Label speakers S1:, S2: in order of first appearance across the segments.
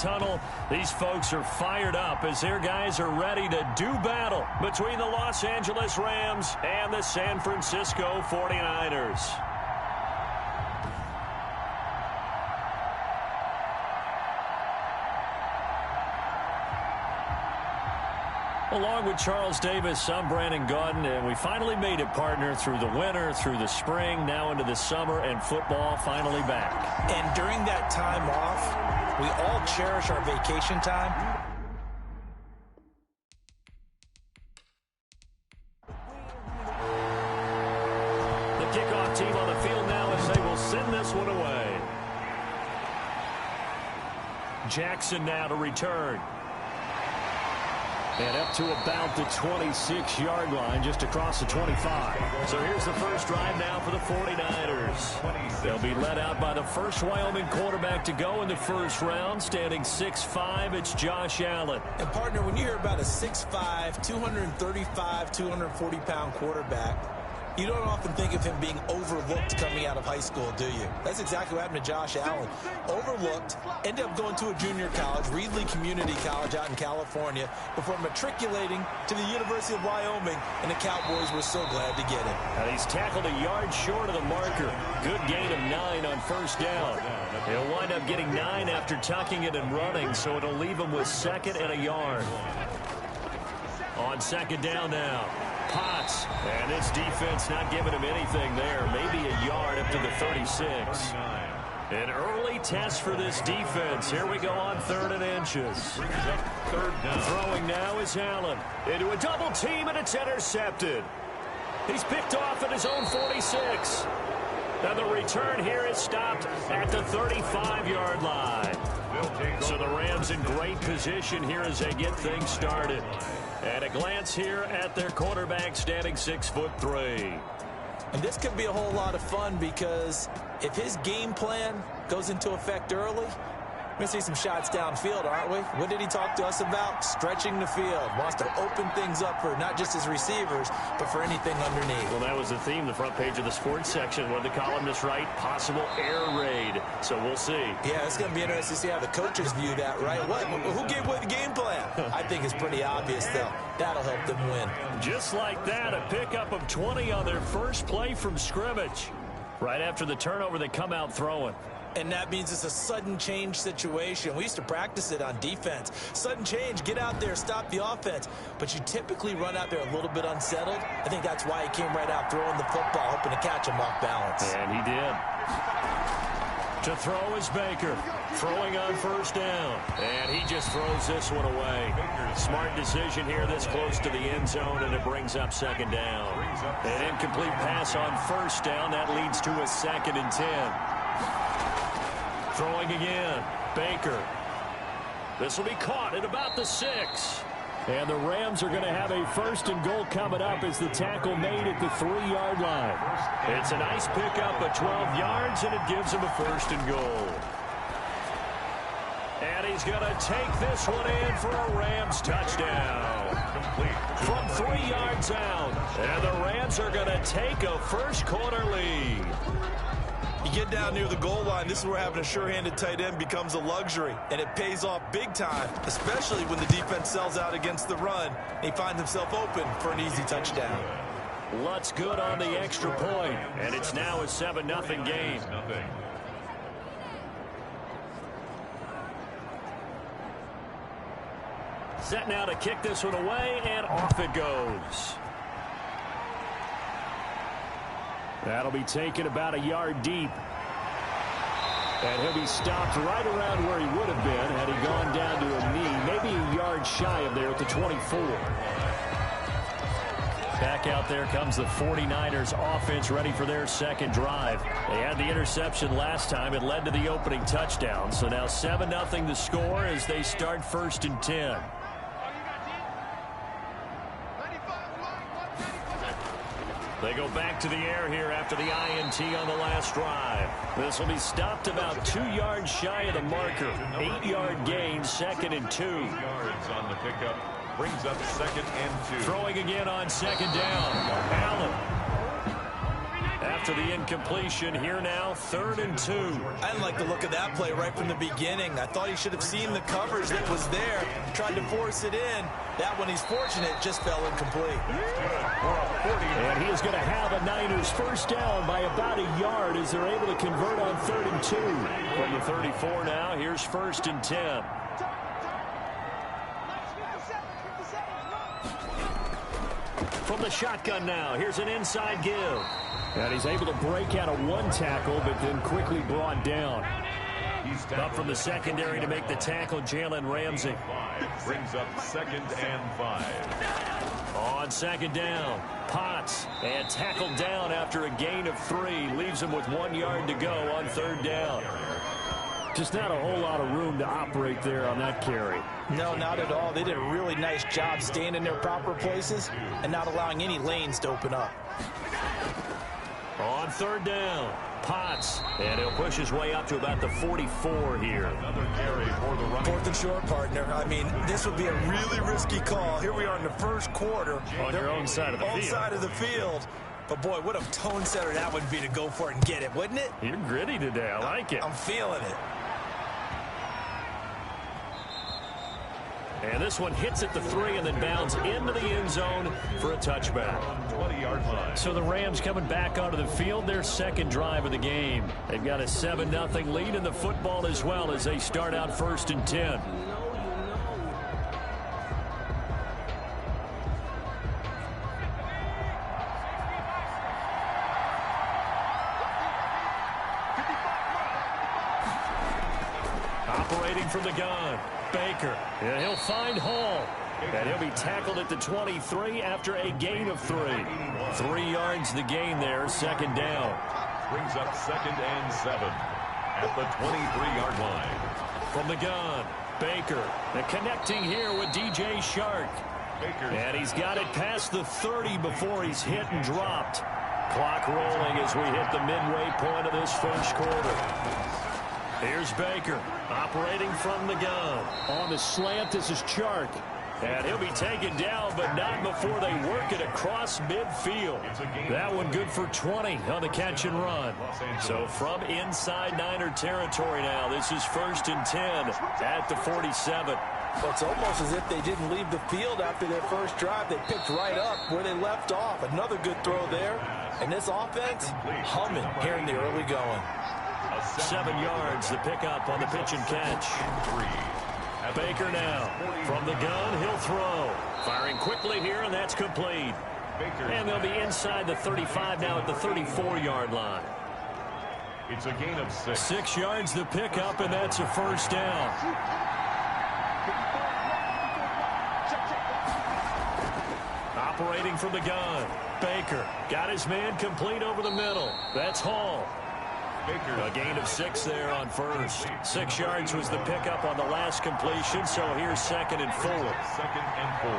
S1: tunnel. These folks are fired up as their guys are ready to do battle between the Los Angeles Rams and the San Francisco 49ers. Along with Charles Davis, I'm Brandon Gaudin, and we finally made it, partner, through the winter, through the spring, now into the summer, and football finally back.
S2: And during that time off, we all cherish our vacation time.
S1: The kickoff team on the field now as they will send this one away. Jackson now to return. And up to about the 26-yard line, just across the 25. So here's the first drive now for the 49ers. They'll be led out by the first Wyoming quarterback to go in the first round, standing 6'5". It's Josh Allen.
S2: And, partner, when you hear about a 6'5", 235, 240-pound quarterback, you don't often think of him being overlooked coming out of high school, do you? That's exactly what happened to Josh Allen. Overlooked, ended up going to a junior college, Reedley Community College out in California, before matriculating to the University of Wyoming, and the Cowboys were so glad to get him.
S1: And he's tackled a yard short of the marker. Good gain of 9 on first down. He'll wind up getting 9 after tucking it and running, so it'll leave him with 2nd and a yard. On 2nd down now. Potts, and this defense not giving him anything there. Maybe a yard up to the 36. An early test for this defense. Here we go on 3rd and inches. Third down. Throwing now is Allen. Into a double team, and it's intercepted. He's picked off at his own 46. Now the return here is stopped at the 35-yard line. So the Rams in great position here as they get things started. And a glance here at their quarterback, standing 6'3".
S2: And this could be a whole lot of fun, because if his game plan goes into effect early, we're going to see some shots downfield, aren't we? What did he talk to us about? Stretching the field. Wants to open things up for not just his receivers, but for anything underneath.
S1: Well, that was the theme, the front page of the sports section. What did the columnist write? Possible air raid. So we'll see.
S2: Yeah, it's going to be interesting to see how the coaches view that, right? What? Who gave away the game plan? I think it's pretty obvious, though. That'll help them win.
S1: Just like that, a pickup of 20 on their first play from scrimmage. Right after the turnover, they come out throwing.
S2: And that means it's a sudden change situation. We used to practice it on defense. Sudden change, get out there, stop the offense. But you typically run out there a little bit unsettled. I think that's why he came right out throwing the football, hoping to catch him off balance.
S1: And he did. To throw is Baker. Throwing on first down. And he just throws this one away. Smart decision here this close to the end zone, and it brings up 2nd down. An incomplete pass on first down. That leads to a 2nd and 10. Throwing again. Baker. This will be caught at about the 6. And the Rams are going to have a 1st and goal coming up as the tackle made at the 3-yard line. It's a nice pickup of 12 yards, and it gives him a 1st and goal. And he's going to take this one in for a Rams touchdown. From 3 yards out. And the Rams are going to take a first-quarter lead.
S2: You get down near the goal line, this is where having a sure-handed tight end becomes a luxury, and it pays off big time, especially when the defense sells out against the run. He finds himself open for an easy touchdown.
S1: Lutz good on the extra point, and it's now a 7-0 game. Set now to kick this one away, and off it goes. That'll be taken about a yard deep. And he'll be stopped right around where he would have been had he gone down to a knee, maybe a yard shy of there at the 24. Back out there comes the 49ers offense, ready for their 2nd drive. They had the interception last time. It led to the opening touchdown. So now 7-0 the score as they start 1st and 10. They go back to the air here after the INT on the last drive. This will be stopped about 2 yards shy of the marker. 8-yard gain, 2nd and 2.
S3: Yards on the pickup brings up 2nd and 2.
S1: Throwing again on 2nd down. Allen. after the incompletion. Here now, 3rd and 2.
S2: I didn't like the look of that play right from the beginning. I thought he should have seen the coverage that was there, tried to force it in. That one, he's fortunate, just fell incomplete.
S1: And he is going to have a Niners first down by about a yard as they're able to convert on 3rd and 2. From the 34 now, here's 1st and 10. From the shotgun now, here's an inside give. And he's able to break out of one tackle, but then quickly brought down. Up from the secondary to make the tackle, Jalen Ramsey.
S3: Brings up 2nd and 5.
S1: On 2nd down, Potts, and tackled down after a gain of 3. Leaves him with 1 yard to go on 3rd down. Just not a whole lot of room to operate there on that carry.
S2: No, not at all. They did a really nice job staying in their proper places and not allowing any lanes to open up.
S1: On 3rd down, Potts, and he'll push his way up to about the 44 here.
S3: Another carry for the run.
S2: 4th and short, partner. I mean, this would be a really risky call. Here we are in the first quarter.
S1: On your own side of the field.
S2: Side of the field. But, boy, what a tone setter that would be to go for it and get it, wouldn't it?
S1: You're gritty today. I like it.
S2: I'm feeling it.
S1: And this one hits at the 3 and then bounds into the end zone for a touchback.
S3: 20-yard line.
S1: So the Rams coming back onto the field, their second drive of the game. They've got a 7-0 lead in the football as well as they start out 1st and 10. Operating from the gun, Baker. And he'll find Hall. And he'll be tackled at the 23 after a gain of 3. 3 yards the gain there, 2nd down.
S3: Brings up 2nd and 7 at the 23-yard line.
S1: From the gun, Baker. And connecting here with DJ Shark. And he's got it past the 30 before he's hit and dropped. Clock rolling as we hit the midway point of this first quarter. Here's Baker, operating from the gun. On the slant, this is Chark. And he'll be taken down, but not before they work it across midfield. That one good for 20 on the catch and run. So from inside Niner territory now, this is 1st and 10 at the 47.
S2: Well, it's almost as if they didn't leave the field after their first drive. They picked right up where they left off. Another good throw there. And this offense, humming here in the early going.
S1: 7 yards, the pickup on the pitch and catch. Baker now. From the gun, he'll throw. Firing quickly here, and that's complete. And they'll be inside the 35 now at the 34-yard line.
S3: It's a gain of 6.
S1: 6 yards the pickup, and that's a first down. Operating from the gun. Baker got his man complete over the middle. That's Hall. A gain of 6 there on first. 6 yards was the pickup on the last completion, so here's 2nd and 4.
S3: 2nd and 4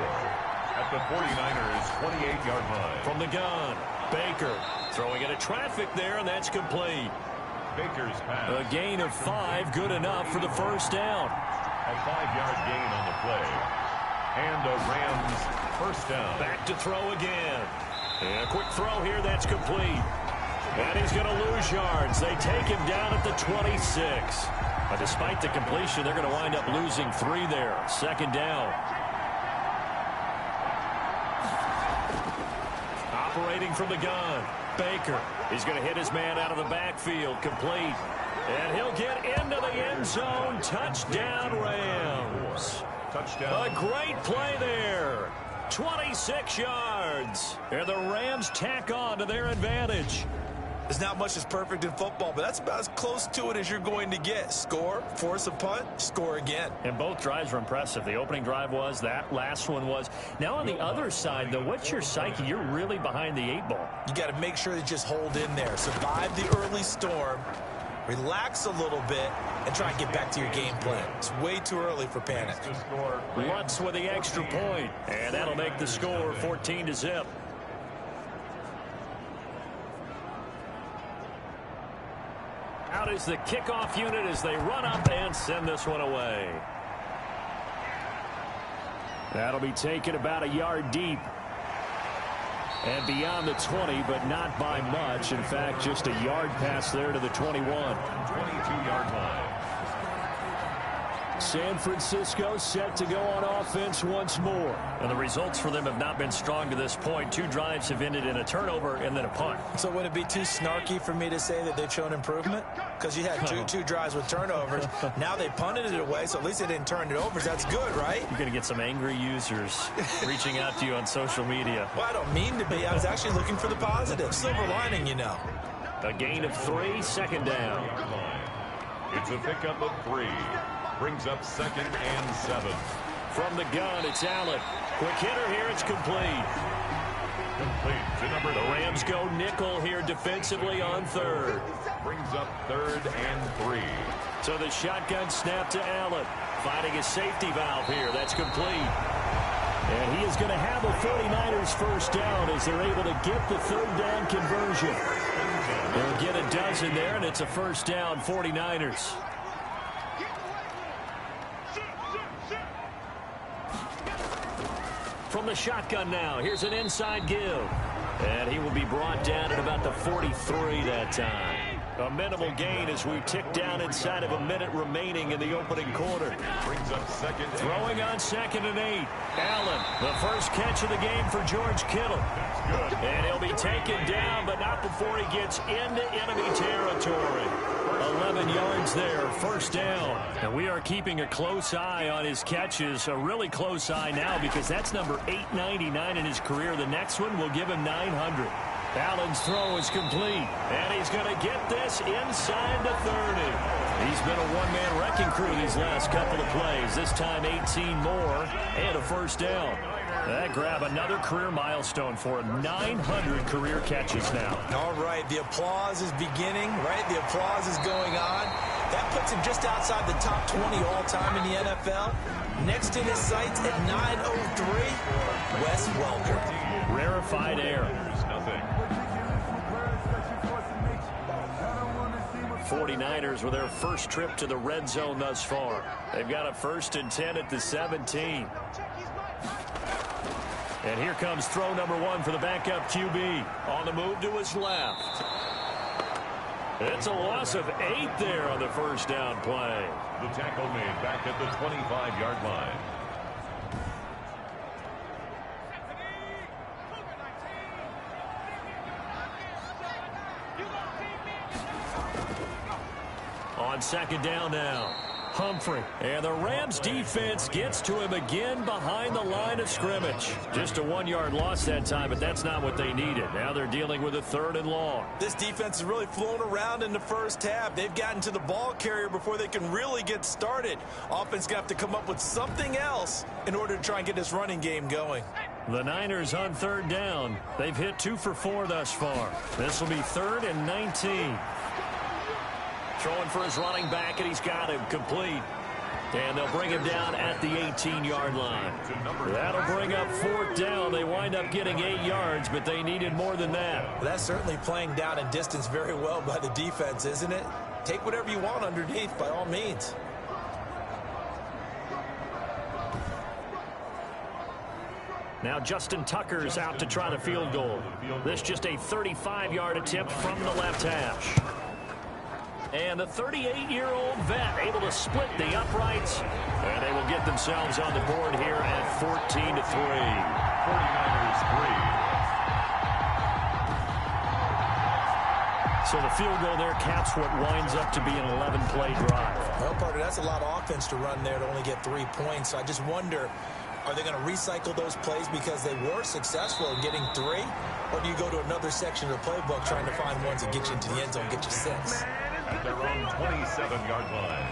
S3: at the 49ers 28-yard line.
S1: From the gun, Baker throwing into traffic there, and that's complete.
S3: Baker's pass.
S1: A gain of 5, good enough for the first down.
S3: A 5-yard gain on the play. And a Rams first down.
S1: Back to throw again. And a quick throw here, that's complete. And he's going to lose yards. They take him down at the 26. But despite the completion, they're going to wind up losing 3 there. 2nd down. Operating from the gun, Baker. He's going to hit his man out of the backfield, complete. And he'll get into the end zone. Touchdown, Rams.
S3: Touchdown.
S1: A great play there. 26 yards. And the Rams tack on to their advantage.
S2: There's not much that's perfect in football, but that's about as close to it as you're going to get. Score, force a punt, score again.
S1: And both drives were impressive. The opening drive was, that last one was. Now on the other side, though, what's your psyche? You're really behind the 8 ball.
S2: You got to make sure to just hold in there. Survive the early storm, relax a little bit, and try and get back to your game plan. It's way too early for panic.
S1: Lutz with the extra point, and that'll make the score 14-0. Out is the kickoff unit as they run up and send this one away. That'll be taken about a yard deep. And beyond the 20, but not by much. In fact, just a yard pass there to the 21.
S3: 22-yard line.
S1: San Francisco set to go on offense once more. And the results for them have not been strong to this point. 2 drives have ended in a turnover and then a punt.
S2: So would it be too snarky for me to say that they've shown improvement? Because you had two drives with turnovers. Now they punted it away, so at least they didn't turn it over. That's good, right?
S1: You're going to get some angry users reaching out to you on social media.
S2: Well, I don't mean to be. I was actually looking for the positive. Silver lining, you know.
S1: A gain of 3, second down.
S3: It's a pickup of 3. Brings up 2nd and 7.
S1: From the gun, it's Allen. Quick hitter here, it's complete.
S3: Complete to number 3.
S1: The Rams go nickel here defensively on 3rd.
S3: Brings up 3rd and 3.
S1: So the shotgun snap to Allen. Finding a safety valve here. That's complete. And he is going to have a 49ers first down as they're able to get the 3rd down conversion. They'll get a dozen there, and it's a first down, 49ers. From the shotgun now, here's an inside give. And he will be brought down at about the 43 that time. A minimal gain as we tick down inside of a minute remaining in the opening quarter.
S3: Brings up 2nd.
S1: Throwing on 2nd and 8. Allen, the first catch of the game for George Kittle.
S3: That's good.
S1: And he'll be taken down, but not before he gets into enemy territory. 11 yards there, first down. And we are keeping a close eye on his catches, a really close eye now because that's number 899 in his career. The next one will give him 900. Allen's throw is complete, and he's going to get this inside the 30. He's been a one-man wrecking crew these last couple of plays. This time 18 more and a first down. That grab another career milestone for him. 900 career catches now.
S2: All right, the applause is beginning, right? The applause is going on. That puts him just outside the top 20 all-time in the NFL. Next in his sights at 903, Wes Welker.
S1: Rarefied air. 49ers with their first trip to the red zone thus far. They've got a 1st and 10 at the 17. And here comes throw number 1 for the backup QB. On the move to his left. It's a loss of 8 there on the first down play.
S3: The tackle made back at the 25-yard line.
S1: On 2nd down now. Humphrey. And the Rams defense gets to him again behind the line of scrimmage. Just a 1-yard loss that time, but that's not what they needed. Now they're dealing with a 3rd and long.
S2: This defense is really flown around in the first half. They've gotten to the ball carrier before they can really get started. Offense going to have to come up with something else in order to try and get this running game going.
S1: The Niners on 3rd down. They've hit 2 for 4 thus far. This will be 3rd and 19. Throwing for his running back, and he's got him complete. And they'll bring him down at the 18-yard line. That'll bring up 4th down. They wind up getting 8 yards, but they needed more than that.
S2: Well, that's certainly playing down in distance very well by the defense, isn't it? Take whatever you want underneath, by all means.
S1: Now Justin Tucker's out to try the field goal. This just a 35-yard attempt from the left hash. And the 38-year-old vet able to split the uprights. And they will get themselves on the board here at 14-3.
S3: 49ers 3.
S1: So the field goal there caps what winds up to be an 11-play drive.
S2: Well, partner, that's a lot of offense to run there to only get 3 points. So I just wonder, are they going to recycle those plays because they were successful in getting 3? Or do you go to another section of the playbook trying to find ones that get you into the end zone, get you 6?
S3: At their own 27-yard line.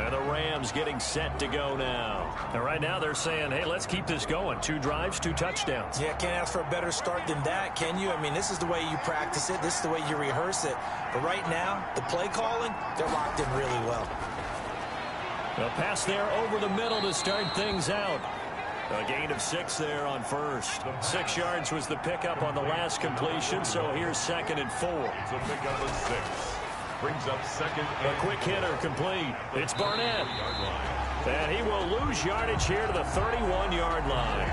S1: And the Rams getting set to go now. And right now they're saying, hey, let's keep this going. 2 drives, 2 touchdowns.
S2: Yeah, can't ask for a better start than that, can you? I mean, this is the way you practice it. This is the way you rehearse it. But right now, the play calling, they're locked in really well.
S1: A pass there over the middle to start things out. A gain of 6 there on first. 6 yards was the pickup on the last completion, so here's 2nd and 4.
S3: It's a pickup of 6. Brings up 2nd and
S1: a quick hitter complete. It's Barnett. And he will lose yardage here to the 31-yard line.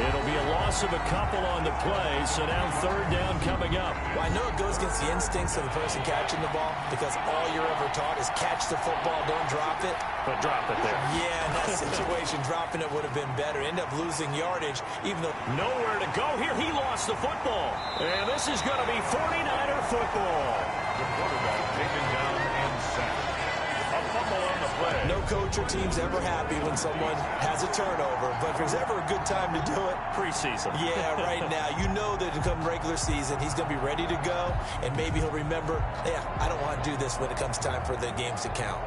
S1: It'll be a loss of a couple on the play, so now third down coming up.
S2: Well, I know it goes against the instincts of the person catching the ball because all you're ever taught is catch the football, don't drop it.
S1: But drop it there.
S2: Yeah, in that situation, dropping it would have been better. End up losing yardage, even though...
S1: Nowhere to go here. He lost the football. And this is going to be 49er football.
S3: The quarterback taken down and sacked. A fumble on the play.
S2: No coach or team's ever happy when someone has a turnover, but if there's ever a good time to do it...
S1: Preseason.
S2: Yeah, right now. You know that come regular season, he's going to be ready to go, and maybe he'll remember, yeah, I don't want to do this when it comes time for the games to count.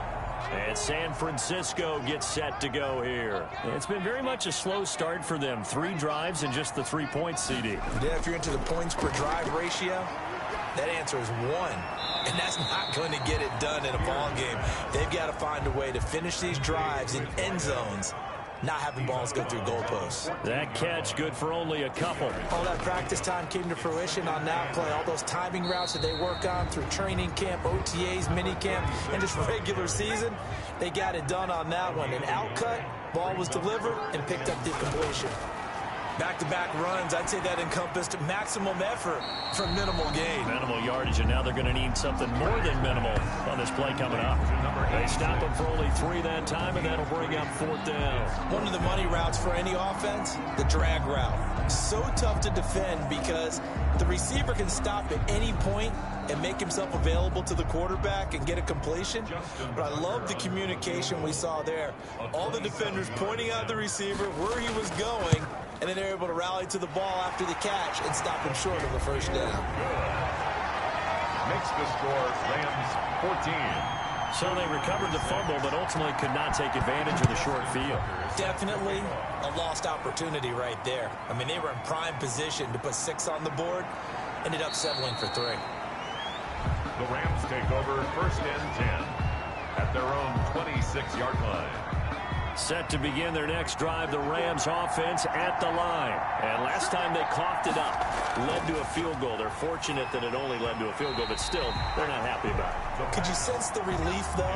S1: And San Francisco gets set to go here. It's been very much a slow start for them. 3 drives and just the 3 points, CD.
S2: Yeah, if you're into the points per drive ratio, that answer is 1. And that's not going to get it done in a ball game. They've got to find a way to finish these drives in end zones, not having balls go through goalposts.
S1: That catch good for only a couple.
S2: All that practice time came to fruition on that play. All those timing routes that they work on through training camp, OTAs, mini camp, and just regular season, they got it done on that one. An outcut, ball was delivered, and picked up the completion. Back-to-back runs, I'd say that encompassed maximum effort for minimal gain.
S1: Minimal yardage, and now they're going to need something more than minimal on this play coming up. They stop him for only 3 that time, and that'll bring up 4th down.
S2: One of the money routes for any offense, the drag route. So tough to defend because the receiver can stop at any point and make himself available to the quarterback and get a completion. But I love the communication we saw there. All the defenders pointing out the receiver, where he was going, and then they're able to rally to the ball after the catch and stop him short of the first down.
S3: Makes the score Rams 14.
S1: So they recovered the fumble, but ultimately could not take advantage of the short field.
S2: Definitely a lost opportunity right there. I mean, they were in prime position to put 6 on the board, ended up settling for 3.
S3: The Rams take over 1st and 10 at their own 26-yard line.
S1: Set to begin their next drive, the Rams offense at the line. And last time they coughed it up, led to a field goal. They're fortunate that it only led to a field goal, but still, they're not happy about it.
S2: Could you sense the relief, though,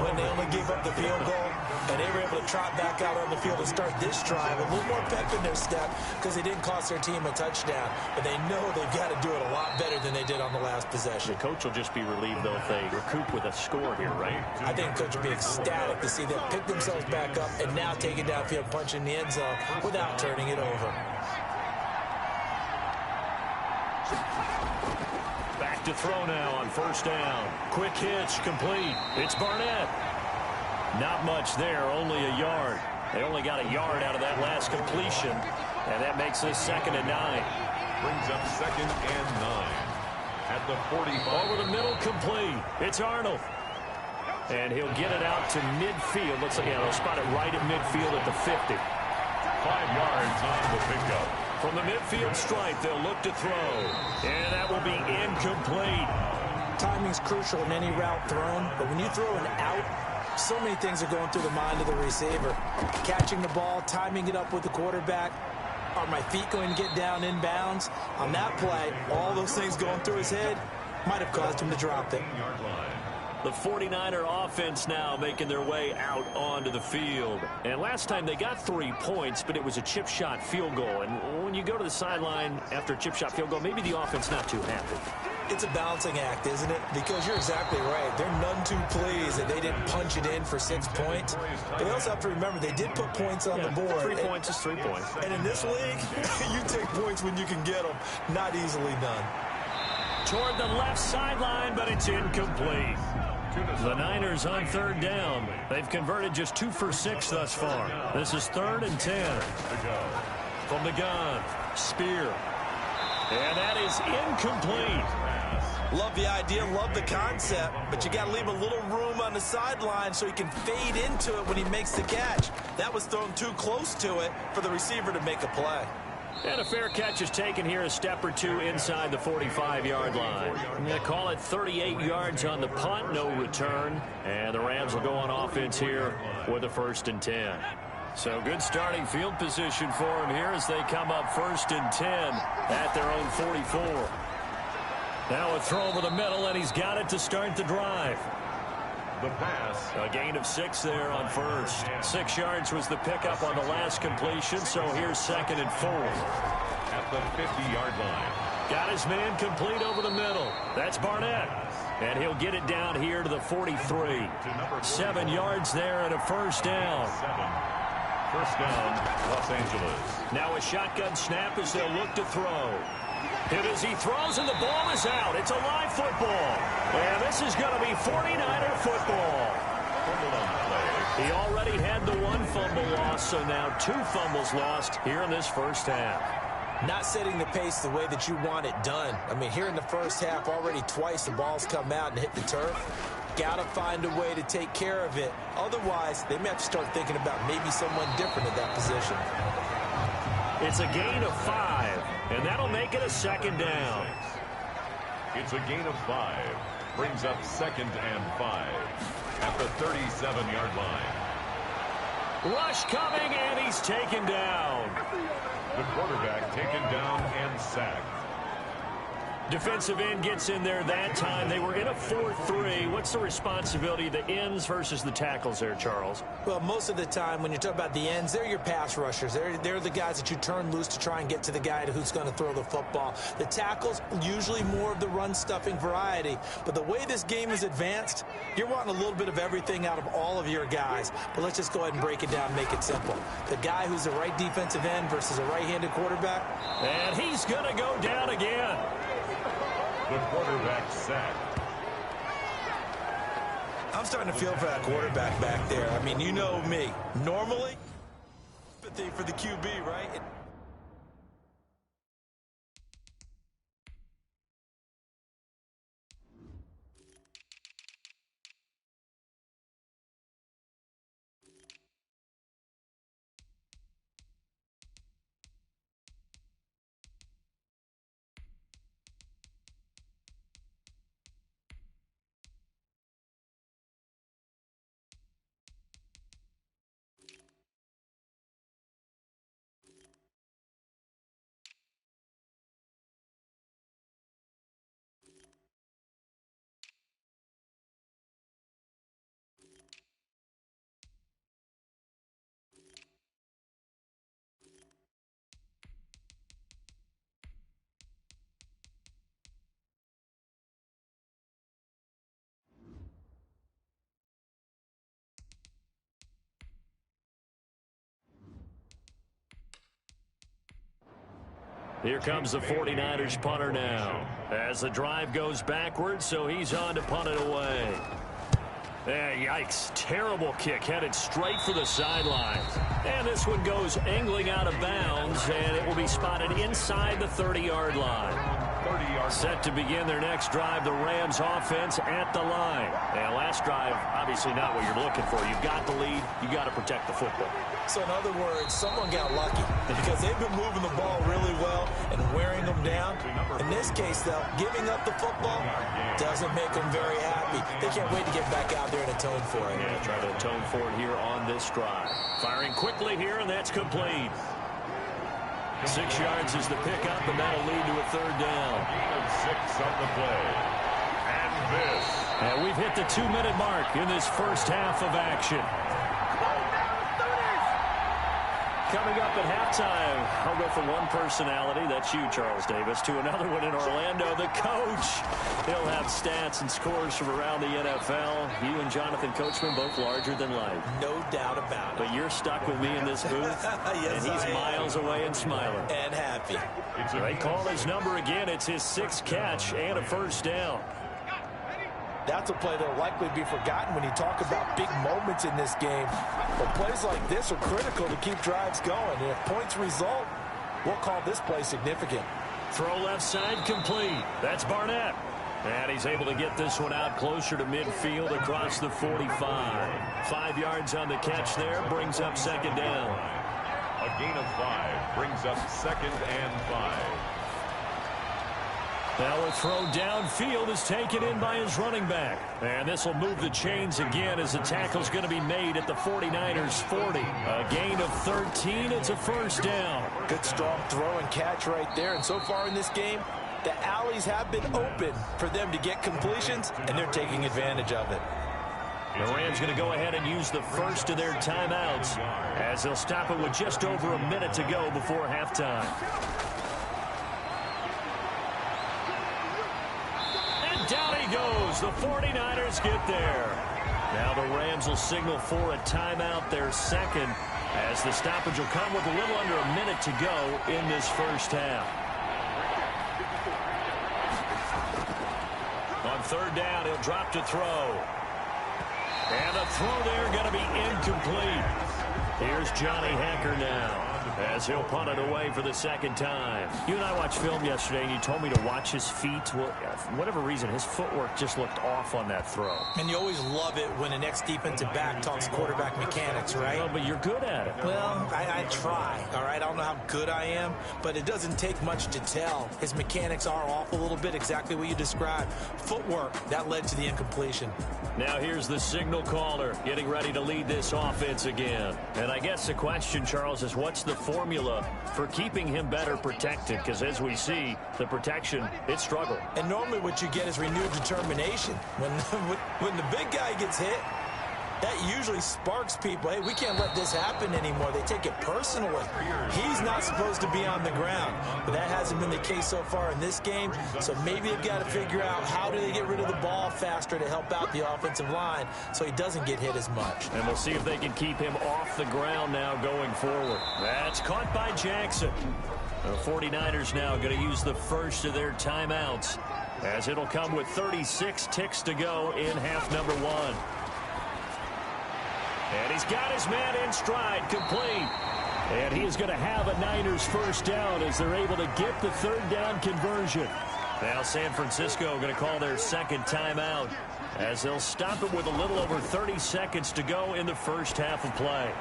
S2: when they only gave up the field goal and they were able to trot back out on the field and start this drive? A little more pep in their step because they didn't cost their team a touchdown, but they know they've got to do it a lot better than they did on the last possession.
S1: The coach will just be relieved, though, if they recoup with a score here, right?
S2: I think the coach will be ecstatic to see them pick themselves back up and now take it downfield, punch in the end zone without turning it over.
S1: Back to throw now on 1st down. Quick hitch, complete. It's Barnett. Not much there, only a yard. They only got a yard out of that last completion, and that makes this 2nd and 9.
S3: Brings up 2nd and 9 at the 45.
S1: Over the middle, complete. It's Arnold. And he'll get it out to midfield. Looks like they'll spot it right at midfield at the 50.
S3: 5 yards on the pickup.
S1: From the midfield stripe, they'll look to throw. And that will be incomplete.
S2: Timing's crucial in any route thrown, but when you throw an out, so many things are going through the mind of the receiver. Catching the ball, timing it up with the quarterback. Are my feet going to get down inbounds? On that play, all those things going through his head might have caused him to drop it.
S1: The 49er offense now making their way out onto the field. And last time they got 3 points, but it was a chip shot field goal. And when you go to the sideline after a chip shot field goal, maybe the offense not too happy.
S2: It's a balancing act, isn't it? Because you're exactly right. They're none too pleased that they didn't punch it in for 6 points. But they also have to remember they did put points on the board.
S1: 3 points is 3 points.
S2: And in this league, you take points when you can get them. Not easily done.
S1: Toward the left sideline, but it's incomplete. The Niners on 3rd down. They've converted just 2 for 6 thus far. This is 3rd and 10. From the gun, Spear. And that is incomplete.
S2: Love the idea, love the concept, but you got to leave a little room on the sideline so he can fade into it when he makes the catch. That was thrown too close to it for the receiver to make a play.
S1: And a fair catch is taken here a step or 2 inside the 45-yard line. I'm going to call it 38 yards on the punt, no return. And the Rams will go on offense here with a 1st and 10. So good starting field position for them here as they come up 1st and 10 at their own 44. Now a throw over the middle, and he's got it to start the drive.
S3: The pass.
S1: A gain of 6 there on first. 6 yards was the pickup on the last completion, so here's 2nd and 4.
S3: At the 50-yard line.
S1: Got his man complete over the middle. That's Barnett. And he'll get it down here to the 43. 7 yards there and a first down.
S3: 7. First down, Los Angeles.
S1: Now a shotgun snap as they'll look to throw. And as he throws and the ball is out, it's a live football. And this is going to be 49er football. He already had the 1 fumble loss, so now 2 fumbles lost here in this first half.
S2: Not setting the pace the way that you want it done. I mean, here in the first half, already twice the ball's come out and hit the turf. Got to find a way to take care of it. Otherwise, they may have to start thinking about maybe someone different at that position.
S1: It's a gain of 5, and that'll make it a 2nd down.
S3: It's a gain of 5. Brings up 2nd and 5 at the 37-yard line.
S1: Rush coming, and he's taken down.
S3: The quarterback taken down and sacked.
S1: Defensive end gets in there that time. They were in a 4-3. What's the responsibility of the ends versus the tackles there, Charles?
S2: Well, most of the time when you talk about the ends, they're your pass rushers. They're the guys that you turn loose to try and get to the guy who's going to throw the football. The tackles, usually more of the run-stuffing variety. But the way this game is advanced, you're wanting a little bit of everything out of all of your guys. But let's just go ahead and break it down and make it simple. The guy who's the right defensive end versus a right-handed quarterback.
S1: And he's going to go down again.
S3: The quarterback sacked.
S2: I'm starting to feel for that quarterback back there. I mean, you know me. Normally, sympathy for the QB, right?
S1: Here comes the 49ers punter now. As the drive goes backwards, so he's on to punt it away. Yikes. Terrible kick headed straight for the sidelines. And this one goes angling out of bounds, and it will be spotted inside the 30-yard line. Set to begin their next drive, the Rams offense at the line. And last drive, obviously not what you're looking for. You've got the lead. You got to protect the football.
S2: So in other words, someone got lucky because they've been moving the ball really well and wearing them down. In this case, though, giving up the football doesn't make them very happy. They can't wait to get back out there and atone for it.
S1: Yeah, try to atone for it here on this drive. Firing quickly here, and that's complete. 6 yards is the pickup, and that'll lead to a 3rd down.
S3: Gain of 6 on the play. And this.
S1: And we've hit the 2-minute mark in this first half of action. Coming up at halftime, I'll go from one personality, that's you, Charles Davis, to another one in Orlando, the coach. He'll have stats and scores from around the NFL. You and Jonathan Coachman, both larger than life.
S2: No doubt about it.
S1: But you're stuck with me in this booth,
S2: yes,
S1: and he's miles away and smiling.
S2: And happy.
S1: They call his number again. It's his 6th catch and a first down.
S2: That's a play that will likely be forgotten when you talk about big moments in this game. But plays like this are critical to keep drives going. And if points result, we'll call this play significant.
S1: Throw left side complete. That's Barnett. And he's able to get this one out closer to midfield across the 45. 5 yards on the catch there. Brings up 2nd down.
S3: A gain of 5 brings up 2nd and 5.
S1: Now a throw downfield is taken in by his running back. And this will move the chains again as the tackle's going to be made at the 49ers 40. A gain of 13. It's a first down.
S2: Good strong throw and catch right there. And so far in this game, the alleys have been open for them to get completions, and they're taking advantage of it.
S1: The Rams going to go ahead and use the first of their timeouts as they'll stop it with just over a minute to go before halftime. And down he goes. The 49ers get there. Now the Rams will signal for a timeout, their second, as the stoppage will come with a little under a minute to go in this first half. On third down, he'll drop to throw. And the throw there going to be incomplete. Here's Johnny Hacker now as he'll punt it away for the second time. You and I watched film yesterday, and you told me to watch his feet. Well, for whatever reason, his footwork just looked off on that throw.
S2: And you always love it when an ex-defensive back talks quarterback mechanics, right?
S1: Well, but you're good at it.
S2: Well, I try, all right? I don't know how good I am, but it doesn't take much to tell. His mechanics are off a little bit, exactly what you described. Footwork, that led to the incompletion.
S1: Now here's the signal caller getting ready to lead this offense again. And I guess the question, Charles, is what's the formula for keeping him better protected? Because as we see, the protection, it struggled.
S2: And normally what you get is renewed determination. When the big guy gets hit, that usually sparks people. Hey, we can't let this happen anymore. They take it personally. He's not supposed to be on the ground. But that hasn't been the case so far in this game. So maybe they've got to figure out how do they get rid of the ball faster to help out the offensive line so he doesn't get hit as much.
S1: And we'll see if they can keep him off the ground now going forward. That's caught by Jackson. The 49ers now going to use the first of their timeouts as it'll come with 36 ticks to go in half number one. And he's got his man in stride, complete. And he is going to have a Niners first down as they're able to get the third down conversion. Now San Francisco going to call their second timeout as they'll stop it with a little over 30 seconds to go in the first half of play.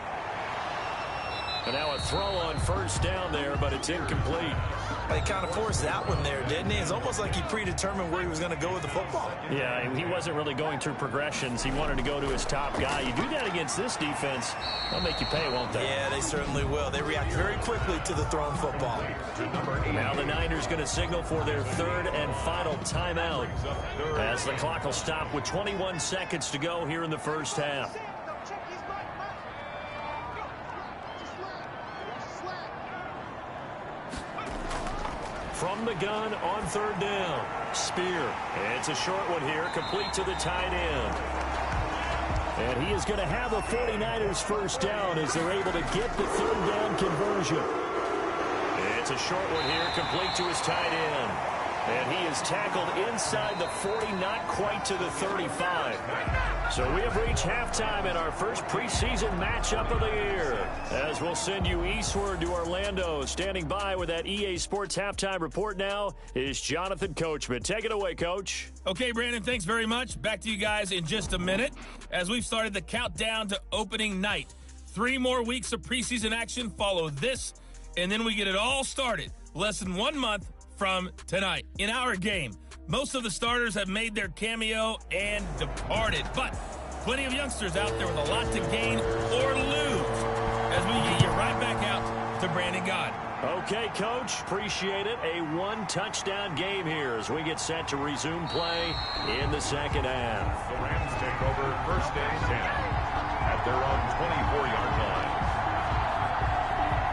S1: And now a throw on first down there, but it's incomplete.
S2: He kind of forced that one there, didn't he? It's almost like he predetermined where he was going to go with the football.
S1: Yeah, he wasn't really going through progressions. He wanted to go to his top guy. You do that against this defense, they'll make you pay, won't they?
S2: Yeah, they certainly will. They react very quickly to the thrown football.
S1: Now the Niners going to signal for their third and final timeout as the clock will stop with 21 seconds to go here in the first half. From the gun on third down. Spear. It's a short one here, complete to the tight end. And he is going to have a 49ers first down as they're able to get the third down conversion. It's a short one here, complete to his tight end. And he is tackled inside the 40, not quite to the 35. So we have reached halftime in our first preseason matchup of the year. As we'll send you eastward to Orlando. Standing by with that EA Sports halftime report now is Jonathan Coachman. Take it away, Coach.
S4: Okay, Brandon, thanks very much. Back to you guys in just a minute as we've started the countdown to opening night. 3 more weeks of preseason action follow this, and then we get it all started less than 1 month from tonight. In our game, most of the starters have made their cameo and departed, but plenty of youngsters out there with a lot to gain or lose as we get you right back out to Brandon God.
S1: Okay, Coach, appreciate it. A 1-touchdown game here as we get set to resume play in the second half.
S3: The Rams take over first and 10 at their own 24-yard line.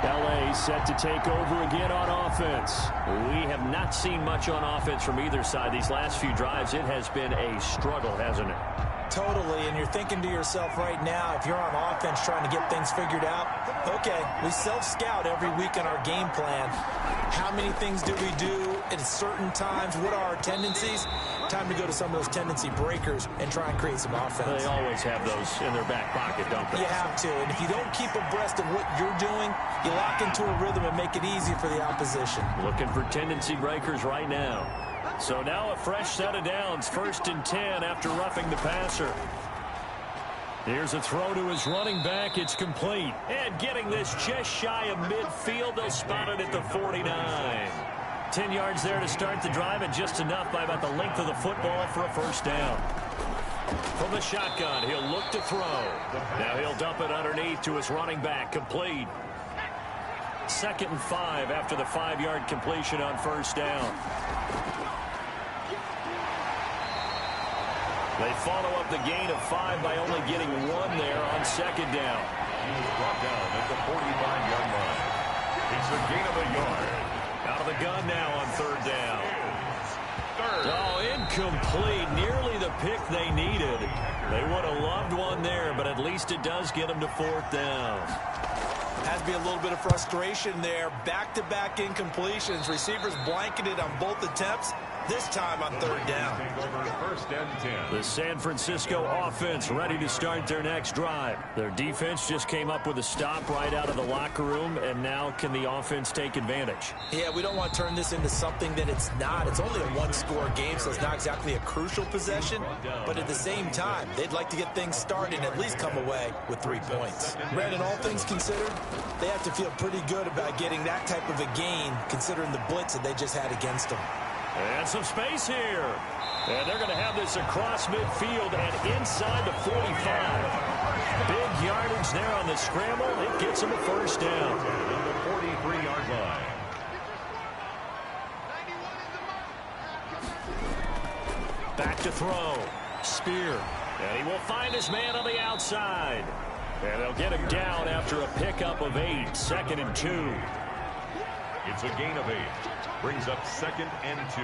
S1: LA set to take over again on offense. We have not seen much on offense from either side these last few drives. It has been a struggle, hasn't it?
S2: Totally, and you're thinking to yourself right now, if you're on offense trying to get things figured out, okay, we self-scout every week in our game plan. How many things do we do at certain times? What are our tendencies? Time to go to some of those tendency breakers and try and create some offense.
S1: They always have those in their back pocket, don't they?
S2: You have to, and if you don't keep abreast of what you're doing, you lock into a rhythm and make it easy for the opposition.
S1: Looking for tendency breakers right now. So now a fresh set of downs, 1st and 10 after roughing the passer. Here's a throw to his running back. It's complete. And getting this just shy of midfield, they'll spot it at the 49. 10 yards there to start the drive, and just enough by about the length of the football for a first down. From the shotgun, he'll look to throw. Now he'll dump it underneath to his running back. Complete. 2nd and 5 after the 5-yard completion on first down. They follow up the gain of 5 by only getting 1 there on second down.
S3: He was brought down at the 45-yard line. It's a gain of a yard.
S1: Out of the gun now on third down. Oh, incomplete. Nearly the pick they needed. They would have loved one there, but at least it does get them to fourth down.
S2: Has to be a little bit of frustration there. Back-to-back incompletions. Receivers blanketed on both attempts. This time on third down.
S3: First and 10.
S1: The San Francisco offense ready to start their next drive. Their defense just came up with a stop right out of the locker room, and now can the offense take advantage?
S2: Yeah, we don't want to turn this into something that it's not. It's only a one-score game, so it's not exactly a crucial possession. But at the same time, they'd like to get things started and at least come away with 3 points. Brandon, all things considered, they have to feel pretty good about getting that type of a gain, considering the blitz that they just had against them.
S1: And some space here. And they're going to have this across midfield and inside the 45. Big yardage there on the scramble. It gets them a first down.
S3: On the 43-yard line.
S1: Back to throw. Spear. And he will find his man on the outside. And they'll get him down after a pickup of 8. 2nd and 2.
S3: It's a gain of 8. Brings up 2nd and 2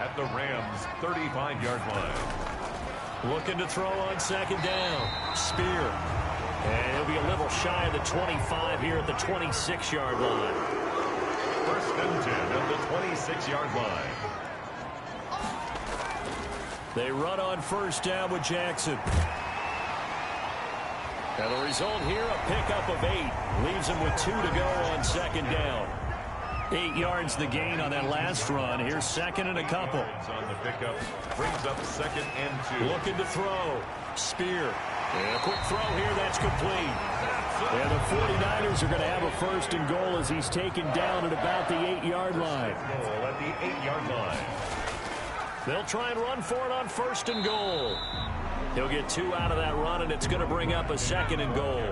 S3: at the Rams' 35-yard line.
S1: Looking to throw on second down. Spear. And he'll be a little shy of the 25 here at the 26-yard line.
S3: First and 10 at the 26-yard line.
S1: They run on first down with Jackson. And the result here, a pickup of 8. Leaves him with 2 to go on second down. 8 yards the gain on that last run. Here's 2nd and a couple.
S3: On the pickup, brings up 2nd and 2.
S1: Looking to throw. Spear. And a quick throw here, that's complete. And the 49ers are going to have a first and goal as he's taken down at about the 8-yard line.
S3: Goal at the 8-yard line.
S1: They'll try and run for it on first and goal. He'll get 2 out of that run, and it's going to bring up a 2nd and goal.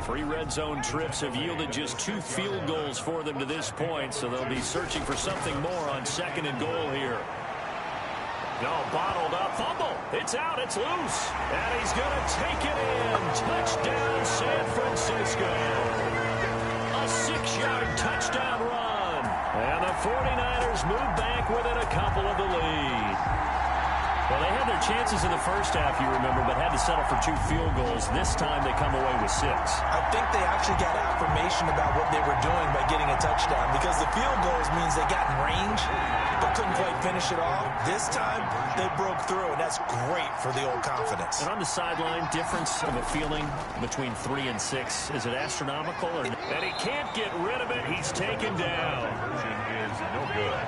S1: 3 red zone trips have yielded just 2 field goals for them to this point, so they'll be searching for something more on 2nd and goal here. No, bottled up. Fumble. It's out. It's loose. And he's going to take it in. Touchdown, San Francisco. A 6-yard touchdown run. And the 49ers move back within a couple of the lead. Well, they had their chances in the first half, you remember, but had to settle for 2 field goals. This time they come away with 6.
S2: I think they actually got affirmation about what they were doing by getting a touchdown, because the field goals means they got in range but couldn't quite finish it off. This time they broke through, and that's great for the old confidence.
S1: And on the sideline, difference of a feeling between 3 and 6. Is it astronomical? And he can't get rid of it. He's taken down.
S3: Conversion is no good.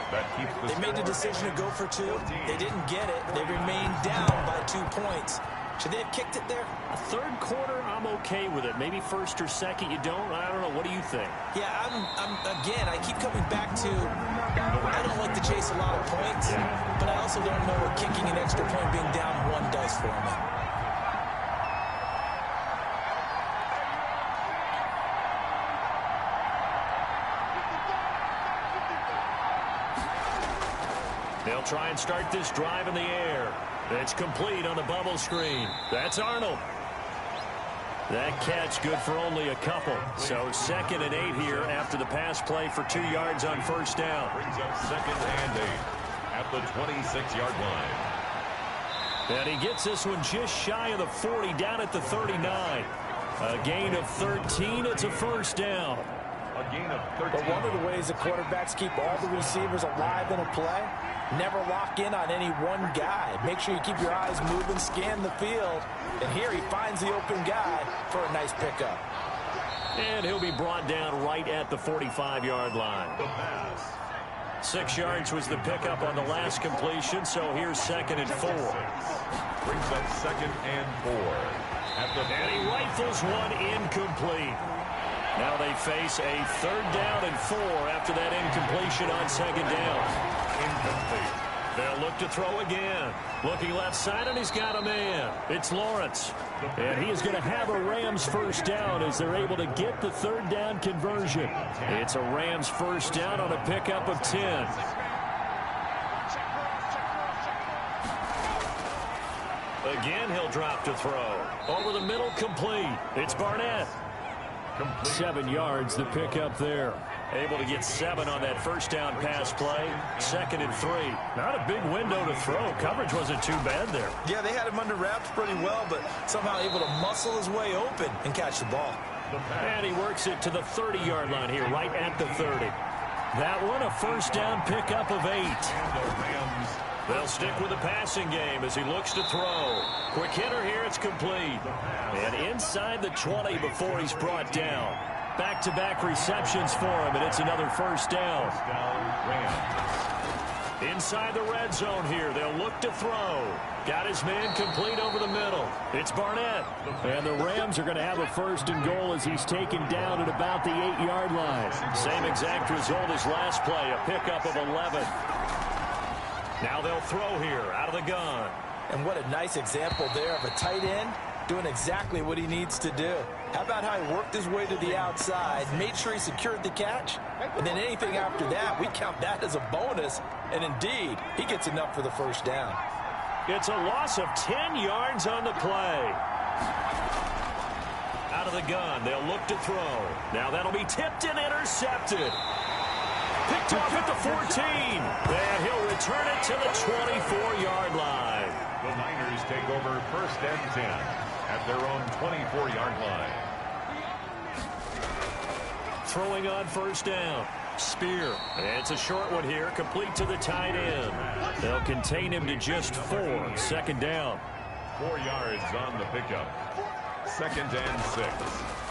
S3: That keeps the
S2: They made the decision to go for 2. They didn't get it. They remained down by 2 points. Should they have kicked it there?
S1: A third quarter, I'm okay with it. Maybe first or second, you don't. I don't know. What do you think?
S2: Yeah, again, I keep coming back to, I don't like to chase a lot of points, but I also don't know what kicking an extra point being down 1 does for me.
S1: They'll try and start this drive in the air. It's complete on the bubble screen. That's Arnold. That catch good for only a couple. So 2nd and 8 here after the pass play for 2 yards on first down.
S3: Brings up 2nd and 8 at the 26-yard line.
S1: And he gets this one just shy of the 40, down at the 39. A gain of 13. It's a first down.
S3: A gain of 13.
S2: But one of the ways the quarterbacks keep all the receivers alive in a play, never lock in on any one guy. Make sure you keep your eyes moving, scan the field. And here he finds the open guy for a nice pickup.
S1: And he'll be brought down right at the 45-yard line.
S3: The pass.
S1: 6 yards was the pickup on the last completion, so here's 2nd and 4.
S3: Brings up 2nd and 4.
S1: And he rifles one incomplete. Now they face a 3rd down and 4 after that incompletion on 2nd down.
S3: Incomplete.
S1: They'll look to throw again. Looking left side, and he's got a man. It's Lawrence. And he is going to have a Rams first down as they're able to get the 3rd down conversion. It's a Rams first down on a pickup of 10. Again, he'll drop to throw. Over the middle, complete. It's Barnett. 7 yards, the pickup there. Able to get 7 on that first down pass play. 2nd and 3. Not a big window to throw. Coverage wasn't too bad there.
S2: Yeah, they had him under wraps pretty well, but somehow able to muscle his way open and catch the ball.
S1: And he works it to the 30-yard line here, right at the 30. That one, a first down pickup of 8. They'll stick with the passing game as he looks to throw. Quick hitter here, it's complete. And inside the 20 before he's brought down. Back-to-back receptions for him, and it's another first down. Inside the red zone here, they'll look to throw. Got his man complete over the middle. It's Barnett. And the Rams are going to have a first and goal as he's taken down at about the 8-yard line. Same exact result as last play, a pickup of 11. Now they'll throw here out of the gun.
S2: And what a nice example there of a tight end doing exactly what he needs to do. How about how he worked his way to the outside, made sure he secured the catch, and then anything after that, we count that as a bonus. And indeed, he gets enough for the first down.
S1: It's a loss of 10 yards on the play. Out of the gun, they'll look to throw. Now that'll be tipped and intercepted. Picked off at the 14. And he'll return it to the 24-yard line.
S3: The Niners take over 1st and 10 at their own 24-yard line.
S1: Throwing on first down. Spear. And it's a short one here, complete to the tight end. They'll contain him to just 4. 2nd down.
S3: 4 yards on the pickup. 2nd and 6.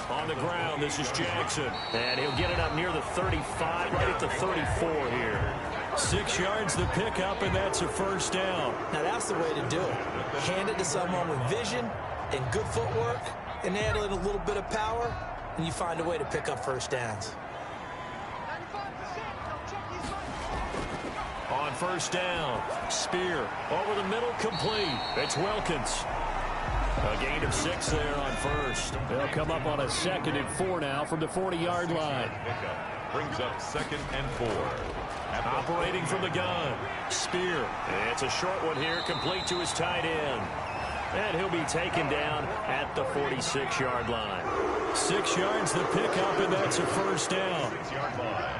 S1: On the ground, this is Jackson. And he'll get it up near the 35, right at the 34 here. 6 yards the pickup, and that's a first down.
S2: Now that's the way to do it. Hand it to someone with vision and good footwork, and add a little bit of power, and you find a way to pick up first downs.
S1: On first down, Spear over the middle, complete. It's Wilkins. A gain of 6 there on first. They'll come up on a 2nd and 4 now from the 40-yard line.
S3: Brings up 2nd and 4.
S1: Operating from the gun, Spear. It's a short one here, complete to his tight end. And he'll be taken down at the 46-yard line. 6 yards the pickup, and that's a first down.
S3: 6-yard line.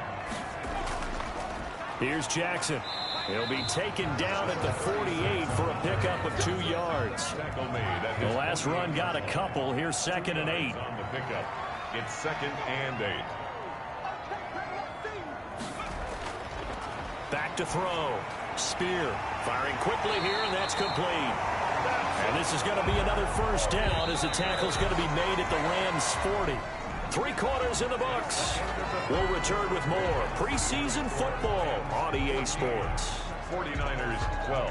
S1: Here's Jackson. He'll be taken down at the 48 for a pickup of 2 yards. The last run got a couple. Here's 2nd and 8.
S3: On the pickup, it's 2nd and 8.
S1: Back to throw. Spear firing quickly here, and that's complete. And this is going to be another first down as the tackle's going to be made at the Rams 40. 3 quarters in the books. We'll return with more preseason football on EA Sports.
S3: 49ers 12.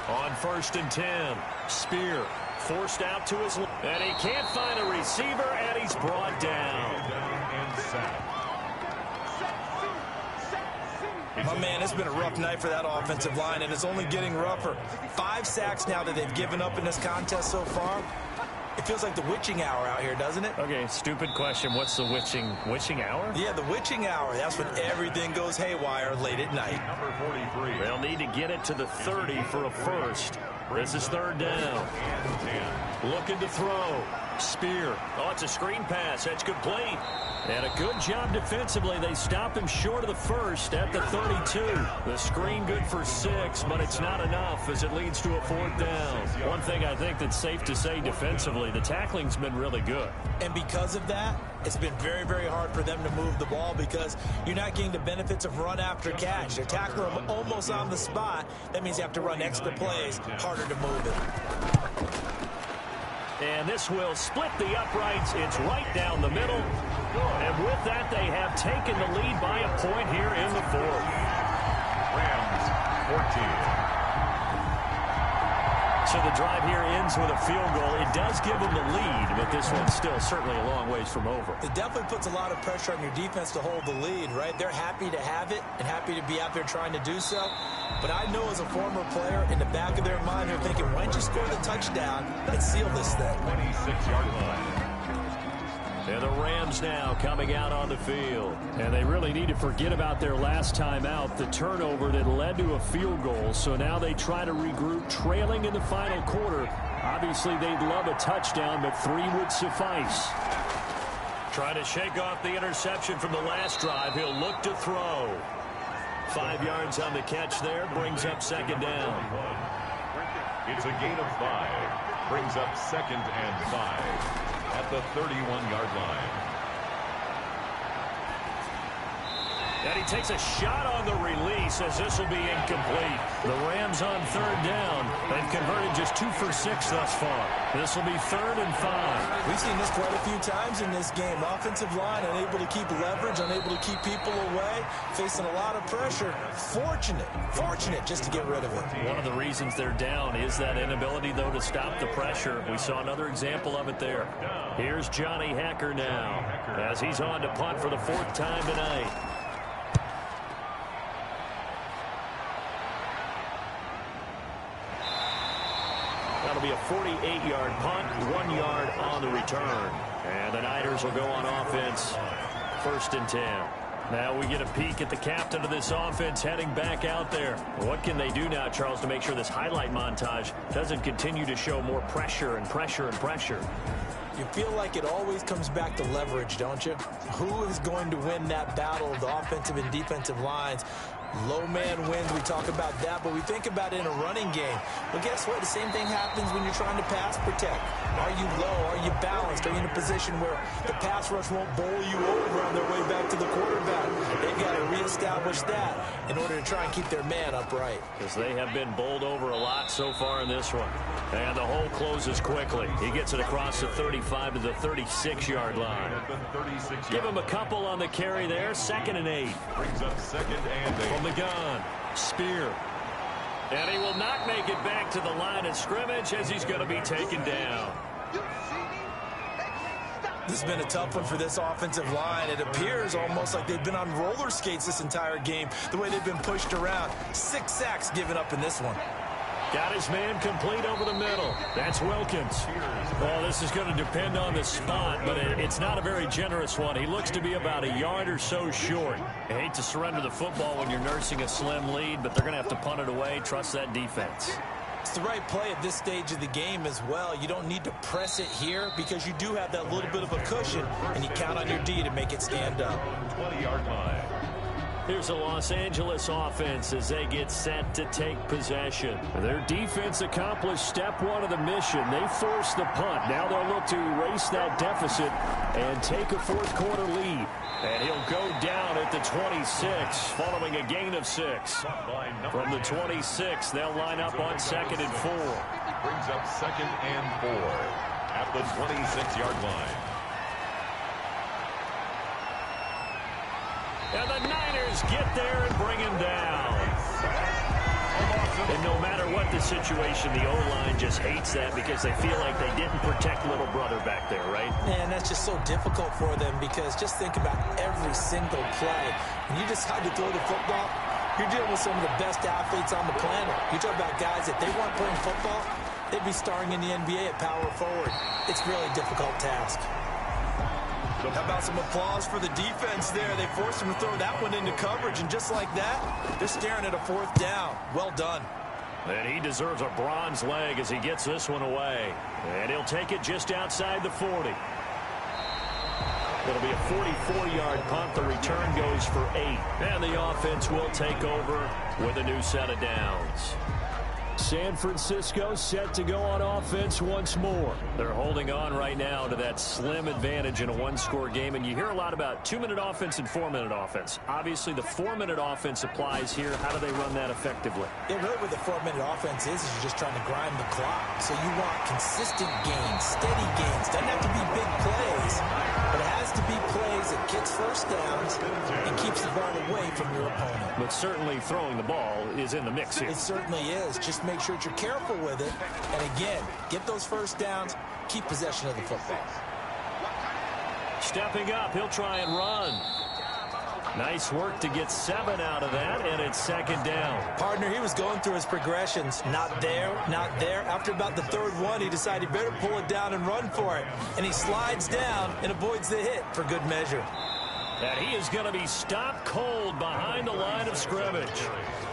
S1: On 1st and 10, Spear forced out to his left, and he can't find a receiver, and he's brought down.
S3: And sacked.
S2: My man, it's been a rough night for that offensive line, and it's only getting rougher. 5 sacks now that they've given up in this contest so far. It feels like the witching hour out here, doesn't it?
S1: Okay, stupid question. What's the witching hour?
S2: Yeah, the witching hour. That's when everything goes haywire late at night.
S3: Number 43.
S1: They'll need to get it to the 30 for a first. This is 3rd down.
S3: And 10.
S1: Looking to throw. Spear. Oh, it's a screen pass. That's complete. And a good job defensively. They stop him short of the first at the 32. The screen good for 6, but it's not enough as it leads to a 4th down. One thing I think that's safe to say defensively, the tackling's been really good.
S2: And because of that, it's been very, very hard for them to move the ball because you're not getting the benefits of run after catch. They're tackling them almost on the spot. That means you have to run extra plays, harder to move it.
S1: And this will split the uprights. It's right down the middle. And with that, they have taken the lead by a point here in the 4th.
S3: Rams 14.
S1: So the drive here ends with a field goal. It does give them the lead, but this one's still certainly a long ways from over.
S2: It definitely puts a lot of pressure on your defense to hold the lead, right? They're happy to have it and happy to be out there trying to do so. But I know as a former player, in the back of their mind, they're thinking, why don't you score the touchdown and seal this thing?
S3: 26-yard line.
S1: And the Rams now coming out on the field.
S5: And they really need to forget about their last time out, the turnover that led to a field goal. So now they try to regroup, trailing in the final quarter. Obviously, they'd love a touchdown, but 3 would suffice.
S1: Trying to shake off the interception from the last drive. He'll look to throw. 5 yards on the catch there. Brings up second down.
S3: It's a gain of 5. Brings up 2nd and 5. At the 31-yard line.
S1: And he takes a shot on the release as this will be incomplete. The Rams on 3rd down. They've converted just 2 for 6 thus far. This will be 3rd and 5.
S2: We've seen this quite a few times in this game. Offensive line unable to keep leverage, unable to keep people away, facing a lot of pressure. Fortunate just to get rid of it.
S1: One of the reasons they're down is that inability, though, to stop the pressure. We saw another example of it there. Here's Johnny Hecker now as he's on to punt for the 4th time tonight. That'll be a 48-yard punt, 1 yard on the return. And the Niners will go on offense, 1st and 10. Now we get a peek at the captain of this offense heading back out there. What can they do now, Charles, to make sure this highlight montage doesn't continue to show more pressure and pressure and pressure?
S2: You feel like it always comes back to leverage, don't you? Who is going to win that battle of the offensive and defensive lines? Low man wins. We talk about that, but we think about it in a running game. Well, guess what? The same thing happens when you're trying to pass protect. Are you low? Are you balanced? Are you in a position where the pass rush won't bowl you over on their way back to the quarterback? They've got to reestablish that in order to try and keep their man upright.
S1: Because they have been bowled over a lot so far in this one. And the hole closes quickly. He gets it across the 35 to the 36-yard line. Give him a couple on the carry there. 2nd and 8.
S3: Brings up 2nd and 8.
S1: From the gun, Spear. And he will not make it back to the line of scrimmage as he's going to be taken down.
S2: This has been a tough one for this offensive line. It appears almost like they've been on roller skates this entire game, the way they've been pushed around. 6 sacks given up in this one.
S1: Got his man complete over the middle. That's Wilkins. Well, this is going to depend on the spot, but it's not a very generous one. He looks to be about a yard or so short. I hate to surrender the football when you're nursing a slim lead, but they're going to have to punt it away. Trust that defense.
S2: It's the right play at this stage of the game as well. You don't need to press it here because you do have that little bit of a cushion, and you count on your D to make it stand up.
S3: 20-yard line.
S1: Here's the Los Angeles offense as they get set to take possession. Their defense accomplished step 1 of the mission. They forced the punt. Now they'll look to erase that deficit and take a 4th quarter lead. And he'll go down at the 26 following a gain of 6. From the 26, they'll line up on 2nd and 4.
S3: Brings up 2nd and 4 at the 26-yard line.
S1: And the Niners get there and bring him down. And no matter what the situation, the O-line just hates that because they feel like they didn't protect little brother back there, right?
S2: Man, that's just so difficult for them because just think about every single play. When you decide to throw the football, you're dealing with some of the best athletes on the planet. You talk about guys that they weren't playing football, they'd be starring in the NBA at power forward. It's really a difficult task. How about some applause for the defense there? They forced him to throw that one into coverage, and just like that, they're staring at a 4th down. Well done.
S1: And he deserves a bronze leg as he gets this one away. And he'll take it just outside the 40. It'll be a 44-yard punt. The return goes for 8. And the offense will take over with a new set of downs.
S5: San Francisco set to go on offense once more.
S1: They're holding on right now to that slim advantage in a 1-score game, and you hear a lot about 2-minute offense and 4-minute offense. Obviously, the 4-minute offense applies here. How do they run that effectively?
S2: Yeah, really what the 4-minute offense is you're just trying to grind the clock. So you want consistent gains, steady gains. Doesn't have to be big plays, but it has to be plays that gets first downs and keeps the ball away from your opponent.
S1: But certainly throwing the ball is in the mix here.
S2: It certainly is. Just make sure that you're careful with it. And again, get those first downs, keep possession of the football.
S1: Stepping up, he'll try and run. Nice work to get 7 out of that, and it's second down.
S2: Partner, he was going through his progressions. Not there, not there. After about the third one, he decided he better pull it down and run for it. And he slides down and avoids the hit for good measure.
S1: And he is going to be stopped cold behind the line of scrimmage.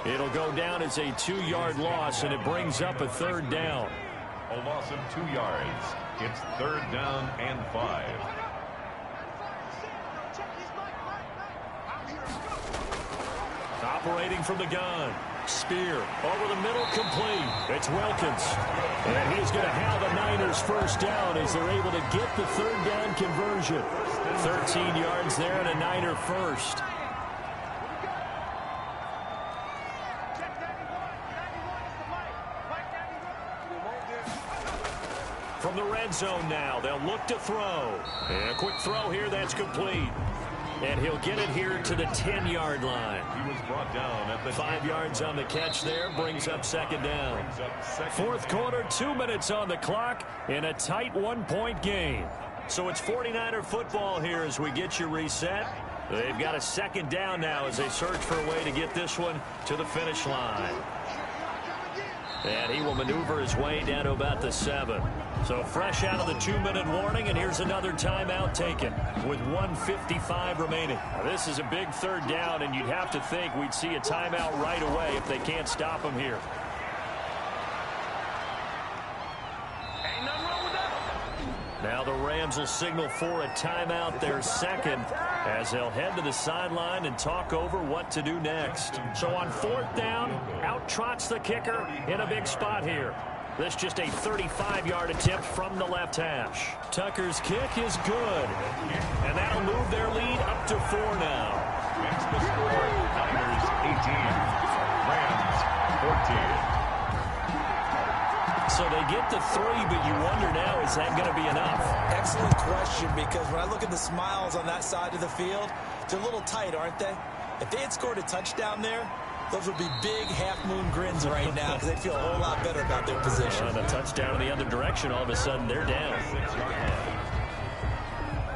S1: It'll go down as a 2-yard loss, and it brings up a third down.
S3: A loss of 2 yards. It's third down and 5.
S1: Operating from the gun. Spear over the middle, complete. It's Wilkins. And he's going to have the Niners first down as they're able to get the third down conversion. 13 yards there and a Niner first. From the red zone now, they'll look to throw. And a quick throw here, that's complete. And he'll get it here to the 10-yard line.
S3: He was brought down at the
S1: 5 yards on the catch there, brings up second down. Fourth quarter, 2 minutes on the clock in a tight 1-point game. So it's 49er football here as we get you reset. They've got a second down now as they search for a way to get this one to the finish line. And he will maneuver his way down to about the 7. So fresh out of the 2-minute warning, and here's another timeout taken with 1:55 remaining. Now, this is a big third down, and you'd have to think we'd see a timeout right away if they can't stop him here.
S4: Ain't nothing wrong with that.
S1: Now the Rams will signal for a timeout, their second, as they'll head to the sideline and talk over what to do next. So on fourth down, out trots the kicker in a big spot here. This just a 35-yard attempt from the left hash. Tucker's kick is good. And that'll move their lead up to 4 now.
S3: That's the score. Niners 18. Rams 14.
S1: So they get the 3, but you wonder now, is that going to be enough?
S2: Excellent question, because when I look at the smiles on that side of the field, they're a little tight, aren't they? If they had scored a touchdown there, those would be big half-moon grins right now because they'd feel a whole lot better about their position.
S1: And a touchdown in the other direction, all of a sudden they're down.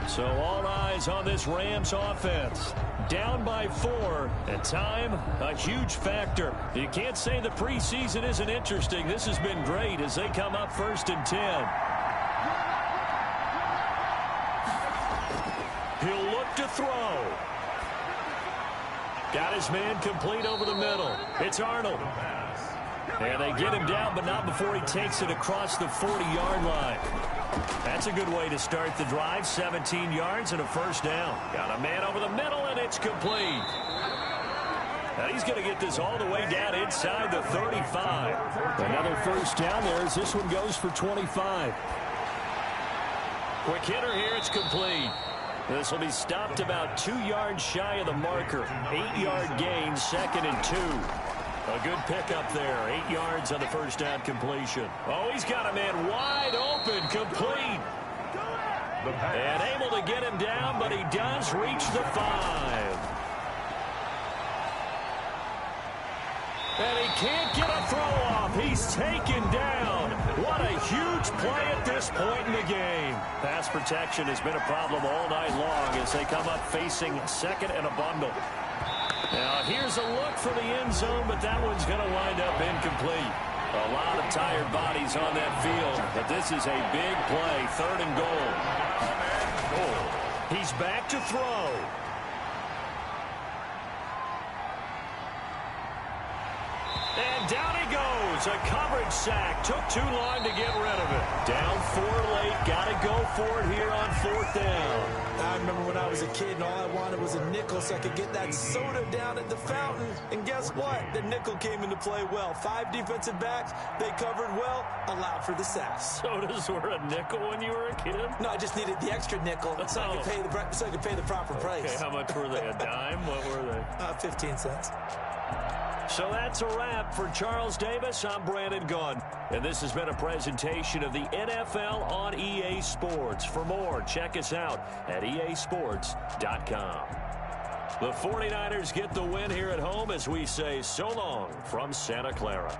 S1: So all eyes on this Rams offense. Down by 4, and time, a huge factor. You can't say the preseason isn't interesting. This has been great as they come up 1st and 10. He'll look to throw. Got his man complete over the middle. It's Arnold. And they get him down, but not before he takes it across the 40-yard line. That's a good way to start the drive. 17 yards and a first down. Got a man over the middle, and it's complete. Now he's going to get this all the way down inside the 35.
S5: Another first down there as this one goes for 25.
S1: Quick hitter here. It's complete. This will be stopped about 2 yards shy of the marker. 8-yard gain, 2nd and 2. A good pickup there. 8 yards on the first down completion. Oh, he's got a man wide open, complete. And able to get him down, but he does reach the 5. And he can't get a throw off. He's taken down. What a huge play at this point in the game. Pass protection has been a problem all night long as they come up facing 2nd and a bundle. Now here's a look for the end zone, but that one's going to wind up incomplete. A lot of tired bodies on that field, but this is a big play. 3rd and goal. He's back to throw. And down he goes. A coverage sack. Took too long to get rid of it. Down 4 late. Got to go for it here on 4th down.
S2: I remember when I was a kid and all I wanted was a nickel so I could get that soda down at the fountain. And guess what? The nickel came into play well. 5 defensive backs. They covered well. Allowed for the sacks.
S1: Sodas were a nickel when you were a kid?
S2: No, I just needed the extra nickel so I could pay the proper price.
S1: Okay, how much were they? A dime? What were they?
S2: 15 cents.
S1: So that's a wrap for Charles Davis. I'm Brandon Gunn. And this has been a presentation of the NFL on EA Sports. For more, check us out at easports.com. The 49ers get the win here at home as we say so long from Santa Clara.